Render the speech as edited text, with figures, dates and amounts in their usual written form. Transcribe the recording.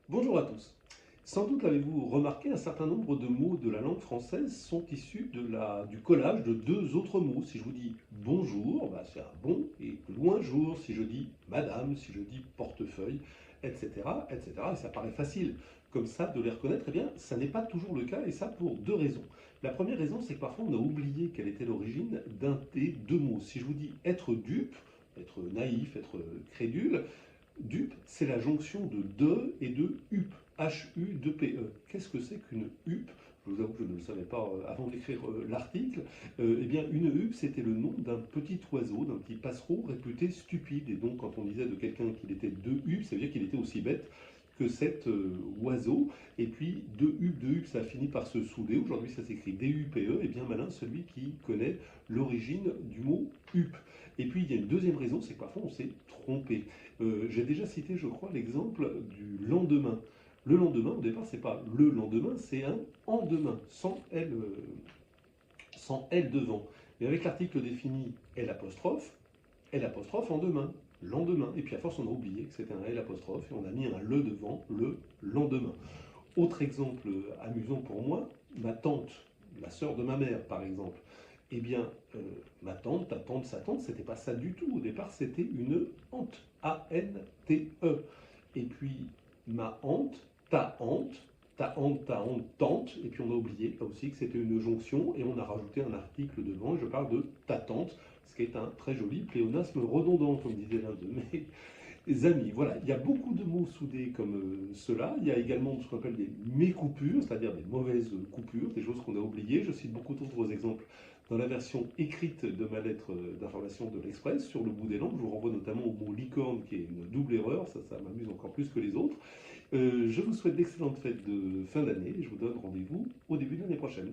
Bonjour à tous. Sans doute l'avez-vous remarqué, un certain nombre de mots de la langue française sont issus du collage de deux autres mots. Si je vous dis bonjour, bah, c'est un bon, et plus loin jour, si je dis madame, si je dis portefeuille, etc., etc. Et ça paraît facile comme ça de les reconnaître. Eh bien, ça n'est pas toujours le cas, et ça pour deux raisons. La première raison, c'est que parfois on a oublié quelle était l'origine d'un des deux mots. Si je vous dis être dupe, être naïf, être crédule, dupe, c'est la jonction de et de hupe. H-U-2-P-E. Qu'est-ce que c'est qu'une huppe? Je vous avoue que je ne le savais pas avant d'écrire l'article. Eh bien, une huppe, c'était le nom d'un petit oiseau, d'un petit passereau réputé stupide. Et donc, quand on disait de quelqu'un qu'il était deux huppes, ça veut dire qu'il était aussi bête que cet oiseau. Et puis, deux huppes, ça a fini par se souder. Aujourd'hui, ça s'écrit D-U-P-E. Et bien malin celui qui connaît l'origine du mot huppe. Et puis, il y a une deuxième raison, c'est que parfois on s'est trompé. J'ai déjà cité, je crois, l'exemple du lendemain. Le lendemain, au départ, c'est pas le lendemain, c'est un endemain, sans L devant. Mais avec l'article défini L apostrophe en demain, lendemain. Et puis à force, on a oublié que c'était un L apostrophe et on a mis un le devant, le lendemain. Autre exemple amusant pour moi, ma tante, la sœur de ma mère par exemple. Eh bien, ma tante, ta tante, sa tante, c'était pas ça du tout. Au départ, c'était une hante, A-N-T-E. Et puis, ma hante, ta hante, tante. Et puis, on a oublié là aussi que c'était une jonction et on a rajouté un article devant. Je parle de ta tante, ce qui est un très joli pléonasme redondant, comme disait l'un de mes amis. Voilà, il y a beaucoup de mots soudés comme cela. Il y a également ce qu'on appelle des mécoupures, c'est-à-dire des mauvaises coupures, des choses qu'on a oubliées. Je cite beaucoup d'autres exemples dans la version écrite de ma lettre d'information de l'Express sur le bout des langues. Je vous renvoie notamment au mot licorne qui est une double erreur, ça m'amuse encore plus que les autres. Je vous souhaite d'excellentes fêtes de fin d'année et je vous donne rendez-vous au début de l'année prochaine.